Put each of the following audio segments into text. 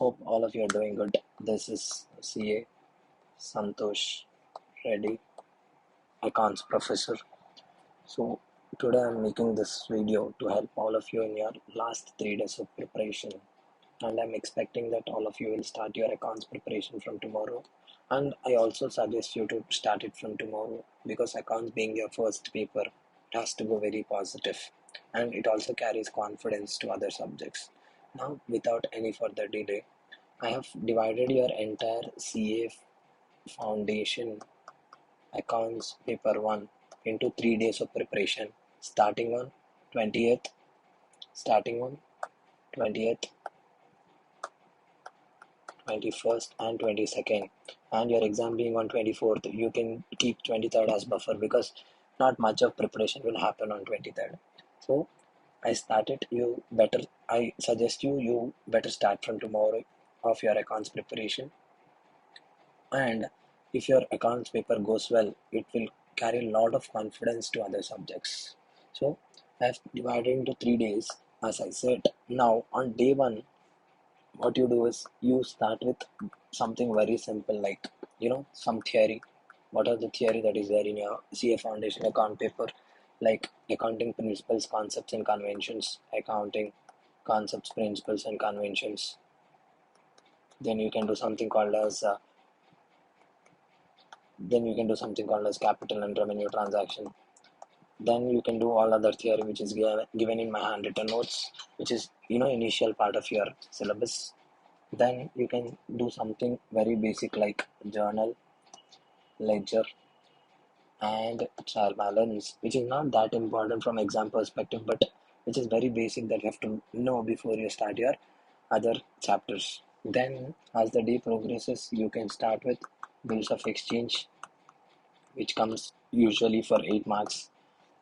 Hope all of you are doing good. This is CA Santosh Reddy, accounts professor. So today I'm making this video to help all of you in your last 3 days of preparation. And I'm expecting that all of you will start your accounts preparation from tomorrow. And I also suggest you to start it from tomorrow because accounts being your first paper has to go very positive, and it also carries confidence to other subjects. Now, without any further delay, I have divided your entire CA Foundation Accounts Paper 1 into 3 days of preparation, starting on 20th, starting on 20th, 21st and 22nd, and your exam being on 24th. You can keep 23rd as buffer because not much of preparation will happen on 23rd. So I suggest you better start from tomorrow of your accounts preparation. And if your accounts paper goes well, it will carry a lot of confidence to other subjects. So I've divided into 3 days, as I said. Now on day one, what you do is you start with something very simple, like some theory. What are the theory that is there in your CA Foundation account paper, like accounting principles, concepts and conventions, accounting concepts, principles and conventions. Then you can do something called as capital and revenue transaction. Then you can do all other theory which is given in my handwritten notes, which is initial part of your syllabus. Then you can do something very basic like journal, ledger and trial balance, which is not that important from exam perspective, but which is very basic that you have to know before you start your other chapters. Then as the day progresses, you can start with bills of exchange, which comes usually for 8 marks.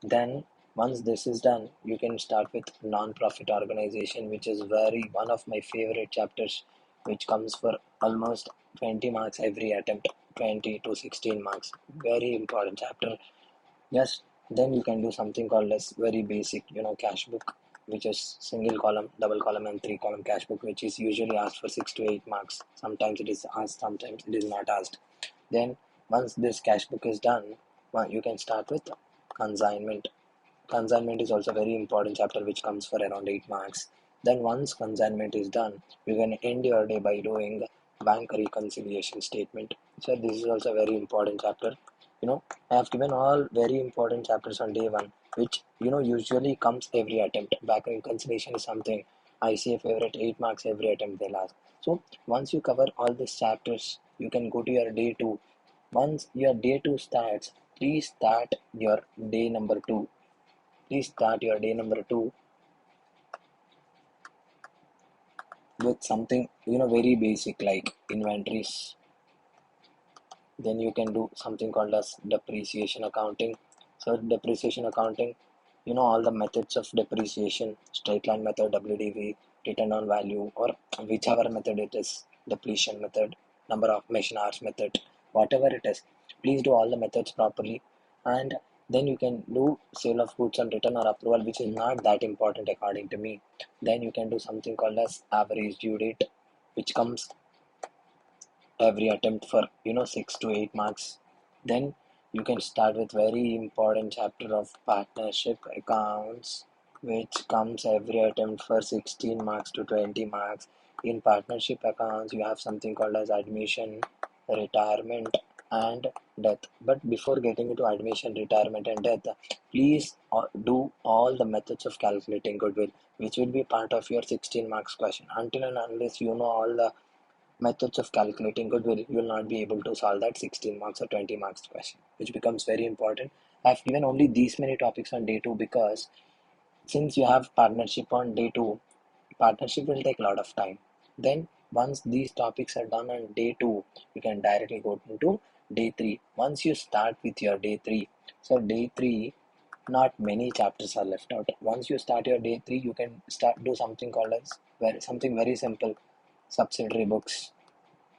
Then once this is done, you can start with non-profit organization, which is one of my favorite chapters, which comes for almost 20 marks every attempt, 20 to 16 marks. Very important chapter. Yes, then you can do something called as very basic, cash book, which is single column, double column and 3 column cash book, which is usually asked for 6 to 8 marks. Sometimes it is asked, sometimes it is not asked. Then once this cash book is done, you can start with consignment. Consignment is also a very important chapter which comes for around 8 marks. Then once consignment is done, you can end your day by doing bank reconciliation statement. So this is also a very important chapter. I have given all very important chapters on day one, which usually comes every attempt. Bank reconciliation is something I see a favorite 8 marks every attempt they'll ask. So once you cover all these chapters, you can go to your day 2. Once your day 2 starts, please start your day number 2. Please start your day number 2 with something very basic like inventories. Then you can do something called as depreciation accounting. So depreciation accounting, all the methods of depreciation, straight line method, WDV, return on value, or whichever method it is, depletion method, number of machine hours method, whatever it is. Please do all the methods properly. And then you can do sale of goods on return or approval, which is not that important according to me. Then you can do something called as average due date, which comes every attempt for 6 to 8 marks. Then you can start with very important chapter of partnership accounts, which comes every attempt for 16 marks to 20 marks. In partnership accounts, you have something called as admission, retirement and death. But before getting into admission, retirement and death, please do all the methods of calculating goodwill, which will be part of your 16 marks question. Until and unless you know all the methods of calculating goodwill, you will not be able to solve that 16 marks or 20 marks question, which becomes very important. I've given only these many topics on day 2 because since you have partnership on day 2, partnership will take a lot of time. Then once these topics are done on day 2, you can directly go into day 3. Once you start with your day 3, so day 3, not many chapters are left out. Once you start your day 3, you can do something called as something very simple, subsidiary books.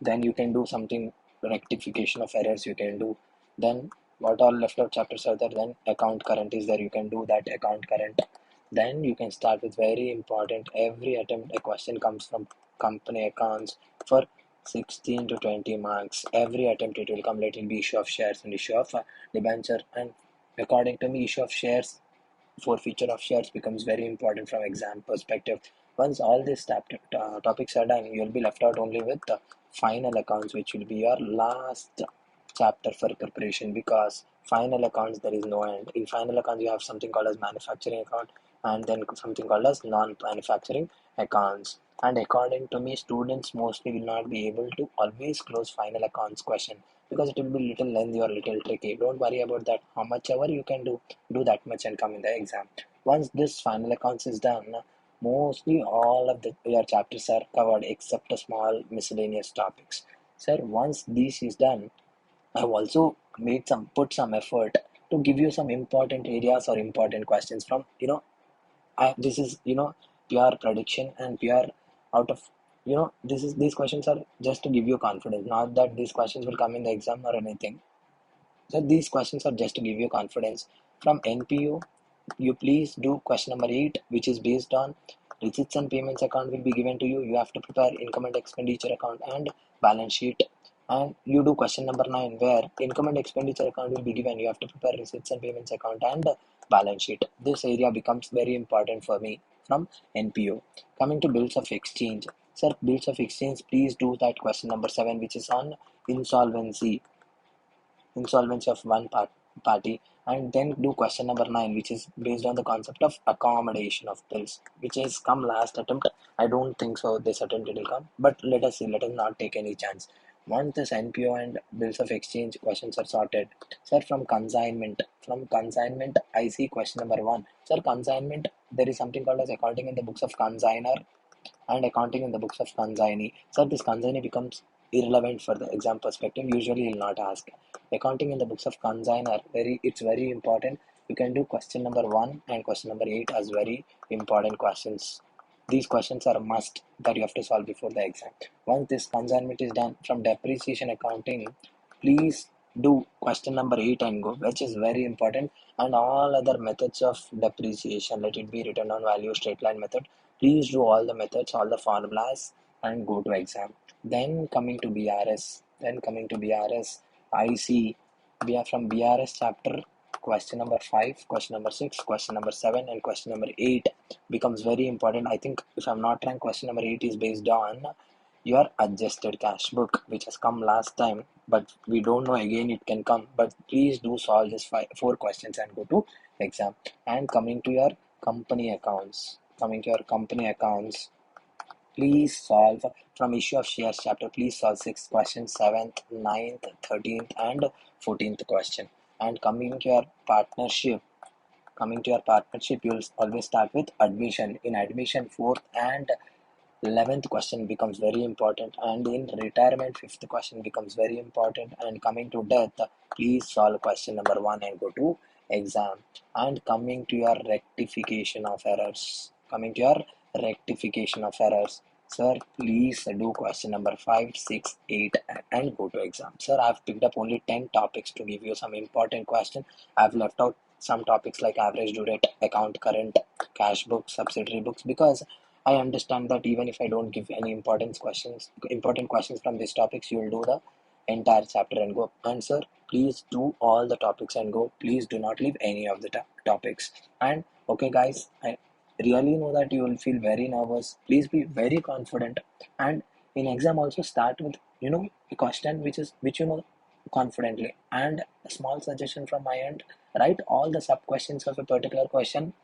Then you can do something rectification of errors you can do. Then what all left out chapters are there? Then account current is there, you can do that account current. Then you can start with very important, every attempt a question comes from company accounts for 16 to 20 marks. Every attempt it will come. Let it be issue of shares and issue of debenture. And according to me, issue of shares, forfeiture of shares becomes very important from exam perspective. Once all these topics are done, you'll be left out only with the final accounts, which will be your last chapter for preparation, because final accounts there is no end. In final accounts, you have something called as manufacturing account and then something called as non-manufacturing accounts. And according to me, students mostly will not be able to always close final accounts question, because it will be little lengthy or little tricky. Don't worry about that. How much ever you can do that much and come in the exam. Once this final accounts is done, mostly all of your chapters are covered except a small miscellaneous topics. Sir, once this is done, I've also put some effort to give you some important areas or important questions from, this is, pure prediction and pure out of, these questions are just to give you confidence, not that these questions will come in the exam or anything. So these questions are just to give you confidence. From NPO, you please do question number 8, which is based on receipts and payments account will be given to you. You have to prepare income and expenditure account and balance sheet. And you do question number 9, where income and expenditure account will be given. You have to prepare receipts and payments account and balance sheet. This area becomes very important for me from NPO. Coming to bills of exchange. Sir, bills of exchange, please do that question number 7, which is on insolvency of one party, and then do question number 9, which is based on the concept of accommodation of bills, which has come last attempt. I don't think so this attempt it will come, but let us see, let us not take any chance. Once this NPO and bills of exchange questions are sorted, sir, from consignment I see question number 1. Sir, consignment, there is something called as accounting in the books of consignor and accounting in the books of consignee. So this consignee becomes irrelevant for the exam perspective. Usually you'll not ask. Accounting in the books of consignor, it's very important. You can do question number 1 and question number 8 as very important questions. These questions are a must that you have to solve before the exam. Once this consignment is done, from depreciation accounting, please do question number 8 and go, which is very important. And all other methods of depreciation, let it be return on value, straight line method, please do all the methods, all the formulas, and go to exam. Then coming to BRS, I see we are from BRS chapter question number 5, question number 6, question number 7, and question number 8 becomes very important. I think if I'm not wrong, question number 8 is based on your adjusted cash book, which has come last time, but we don't know again it can come. But please do solve this 4 questions and go to exam. And coming to your company accounts, please solve from issue of shares chapter. Please solve 6th question, 7th, 9th, 13th, and 14th question. And coming to your partnership, you'll always start with admission. In admission, 4th and 11th question becomes very important, and in retirement 5th question becomes very important. And coming to death, please solve question number 1 and go to exam. And coming to your rectification of errors, sir, please do question number 5, 6, 8 and go to exam. Sir, I've picked up only 10 topics to give you some important questions. I've left out some topics like average due date, account current, cash books, subsidiary books, because I understand that even if I don't give any important questions from these topics, you will do the entire chapter and go. And sir, please do all the topics and go. Please do not leave any of the topics. And okay guys, I really know that you will feel very nervous. Please be very confident. And in exam also start with, a question which you know confidently. And a small suggestion from my end, write all the sub questions of a particular question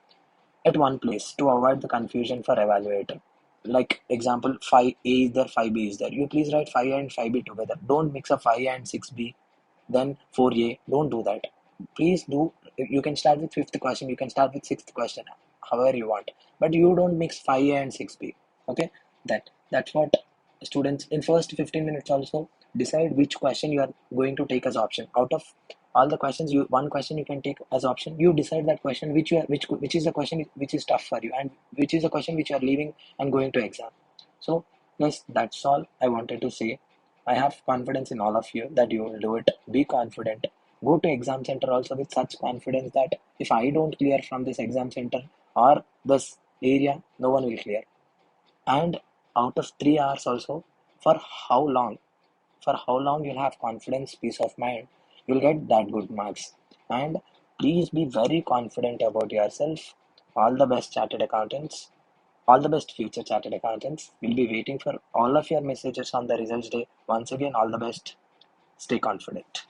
at one place to avoid the confusion for evaluator. Like example, 5A is there, 5B is there. You please write 5A and 5B together. Don't mix up 5A and 6B, then 4A. Don't do that. Please do. You can start with 5th question. You can start with 6th question, however you want. But you don't mix 5A and 6B. Okay? That's what students in first 15 minutes also decide which question you are going to take as option. Out of all the questions, one question you can take as option. You decide that question which is the question which is tough for you, and which is the question which you are leaving and going to exam. So yes, that's all I wanted to say. I have confidence in all of you that you will do it. Be confident. Go to exam center also with such confidence that if I don't clear from this exam center or this area, no one will clear. And out of 3 hours also, for how long? For how long you'll have confidence, peace of mind, you'll get that good marks. And please be very confident about yourself. All the best, chartered accountants. All the best, future chartered accountants. We'll be waiting for all of your messages on the results day. Once again, all the best. Stay confident.